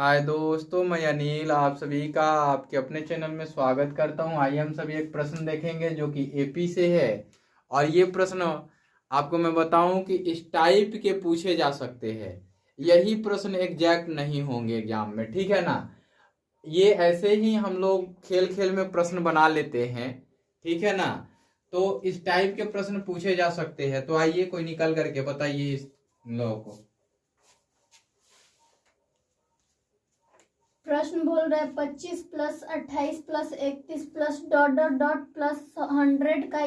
हाय दोस्तों, मैं अनिल आप सभी का आपके अपने चैनल में स्वागत करता हूं। आइए हम सभी एक प्रश्न देखेंगे जो कि एपी से है। और ये प्रश्न आपको मैं बताऊं कि इस टाइप के पूछे जा सकते हैं। यही प्रश्न एग्जैक्ट नहीं होंगे एग्जाम में, ठीक है ना। ये ऐसे ही हम लोग खेल खेल में प्रश्न बना लेते हैं, ठीक है ना। तो इस टाइप के प्रश्न पूछे जा सकते हैं। तो आइए कोई निकल करके बताइए इस लोगों को। प्रश्न बोल रहा है 25 plus 28 plus 31 plus dot dot dot plus 100 का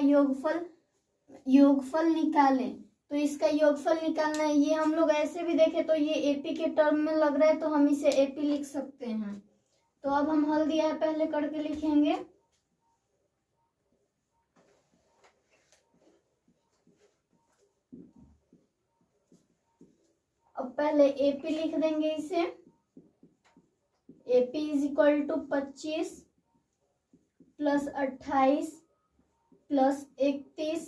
योगफल निकालें। तो इसका योगफल निकालना है। ये हम लोग ऐसे भी देखें तो ये एपी के टर्म में लग रहा है, तो हम इसे एपी लिख सकते हैं। तो अब हम हल दिया है, पहले करके लिखेंगे। अब पहले एपी लिख देंगे इसे। AP is equal to 25 plus 28 plus 31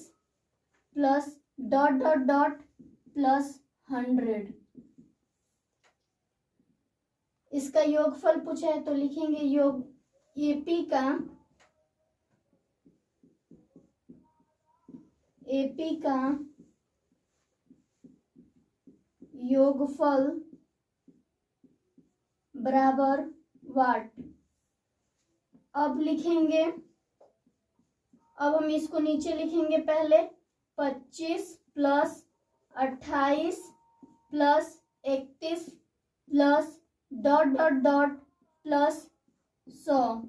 plus dot dot dot plus 100। इसका योगफल पूछा है तो लिखेंगे योग एपी का योगफल बराबर वाट। अब लिखेंगे, अब हम इसको नीचे लिखेंगे। पहले 25 plus 28 plus 31 plus dot dot dot plus 100।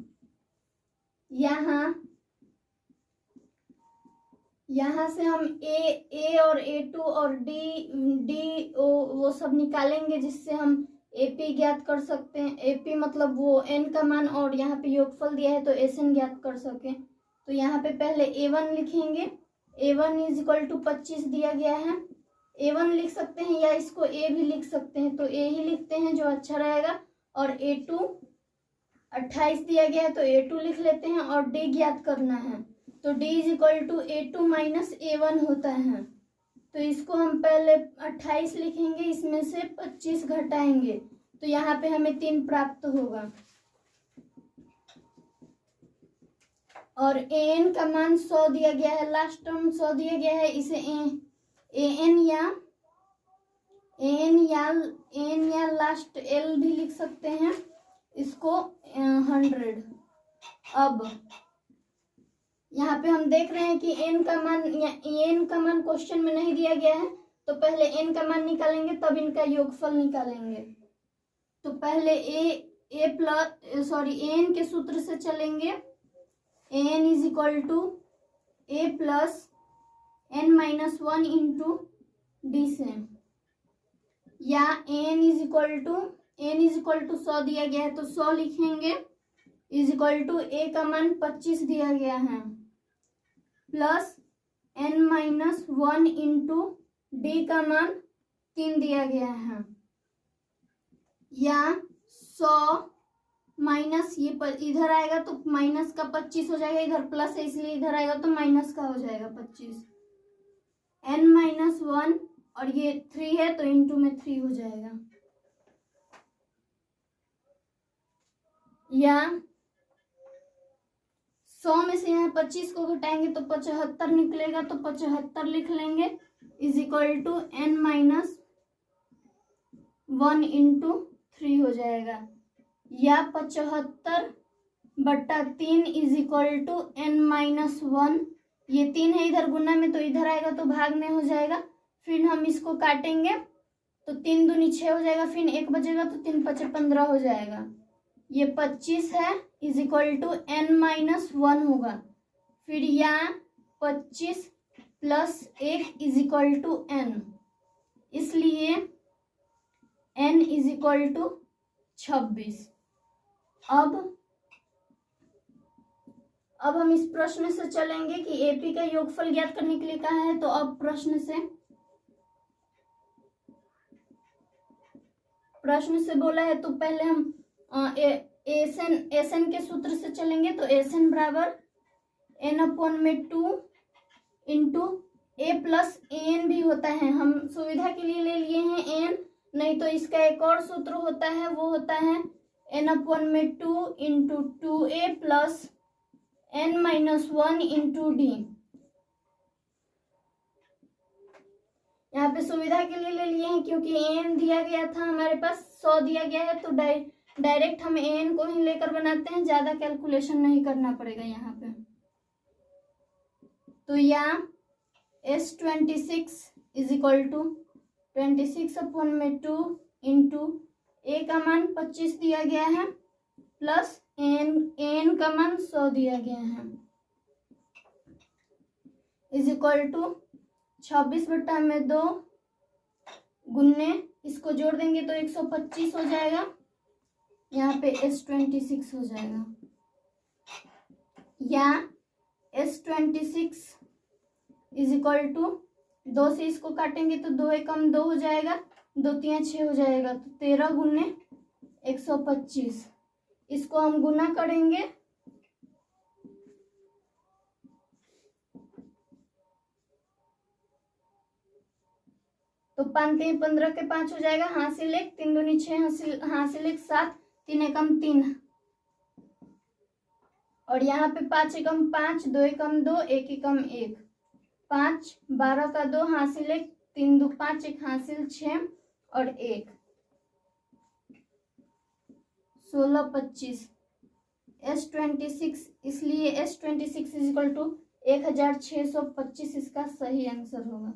यहाँ से हम ए और A2 और डी वो सब निकालेंगे, जिससे हम एपी ज्ञात कर सकते हैं। एपी मतलब वो एन का मान, और यहाँ पे योगफल दिया है तो एसएन ज्ञात कर सकें। तो यहाँ पे पहले A1 लिखेंगे। A1 इज इक्वल टू 25 दिया गया है। A1 लिख सकते हैं या इसको A भी लिख सकते हैं, तो A ही लिखते हैं जो अच्छा रहेगा। और A2 28 दिया गया है तो A2 लिख लेते हैं, और D ज्ञात करना है। तो D is equal to A2 minus A1 होता है। तो इसको हम पहले 28 लिखेंगे, इसमें से 25 घटाएंगे तो यहाँ पे हमें 3 प्राप्त होगा। और an का मान 100 दिया गया है, लास्ट टर्म 100 दिया गया है। इसे an या लास्ट l भी लिख सकते हैं, इसको 100। अब यहाँ पे हम देख रहे हैं कि n का मान क्वेश्चन में नहीं दिया गया है, तो पहले n का मान निकालेंगे तब इनका योगफल निकालेंगे। तो पहले an के सूत्र से चलेंगे। an is equal to a plus n minus 1 into D से, या n इज इक्वल टू 100 दिया गया है तो 100 लिखेंगे, इज इक्वल टू a का मान 25 दिया गया है, plus n minus 1 into D का मान 3 दिया गया है, या 100 माइनस ये इधर आएगा तो माइनस का 25 हो जाएगा, इधर प्लस है इसलिए इधर आएगा तो माइनस का हो जाएगा 25। n माइनस 1 और ये 3 है तो इंटू में 3 हो जाएगा, या 100 में से यहाँ 25 को घटाएंगे तो 75 निकलेगा, तो 75 लिख लेंगे, is equal to n minus 1 into 3 हो जाएगा, या 75/3 is equal to n minus 1। ये 3 है इधर गुना में तो इधर आएगा तो भाग में हो जाएगा। फिर हम इसको काटेंगे तो 3 दूनी 6 हो जाएगा, फिर 1 बचेगा तो 3 5 15 हो जाएगा। ये 25 है is equal to n minus 1 होगा। फिर यहाँ 25 plus 1 is equal to n, इसलिए n इज इक्वल टू 26। अब हम इस प्रश्न से चलेंगे कि एपी का योगफल ज्ञात करने के लिए कहा है। तो अब प्रश्न से बोला है तो पहले हम एसएन के सूत्र से चलेंगे। तो एसएन बराबर n/2 इंटू ए प्लस एन भी होता है। हम सुविधा के लिए ले लिए हैं एन, नहीं तो इसका एक और सूत्र होता है, वो होता है n/2 into 2a plus n-1 into D. यहाँ पे सुविधा के लिए ले लिए हैं क्योंकि an दिया गया था हमारे पास, 100 दिया गया है, तो डायरेक्ट हम an को ही लेकर बनाते हैं, ज्यादा कैलकुलेशन नहीं करना पड़ेगा यहाँ पे। तो यहाँ S26 is equal to 26/2 into a का मान 25 दिया गया है प्लस an का मान 100 दिया गया है इज इक्वल टू 26/2 गुन्ने इसको जोड़ देंगे तो 125 हो जाएगा, यहाँ पे S26 हो जाएगा। या S26 इज इक्वल टू 2 से इसको काटेंगे तो 2 एकम 2 हो जाएगा, 2 तिया 6 हो जाएगा, तो 13 गुने 125 इसको हम गुना करेंगे तो 5 3 15 के 5 हो जाएगा, हासिल 1 3 दूनी 6 हासिल 1 7 3 एकम 3 और यहाँ पे 5 एकम 5 2 एकम 2 1 एकम 1 5 12 का 2 हासिल 1 3 2 5 1 हासिल 6 और 1 16 25 S26 इसलिए S26 इज इक्वल टू 1625 इसका सही आंसर होगा।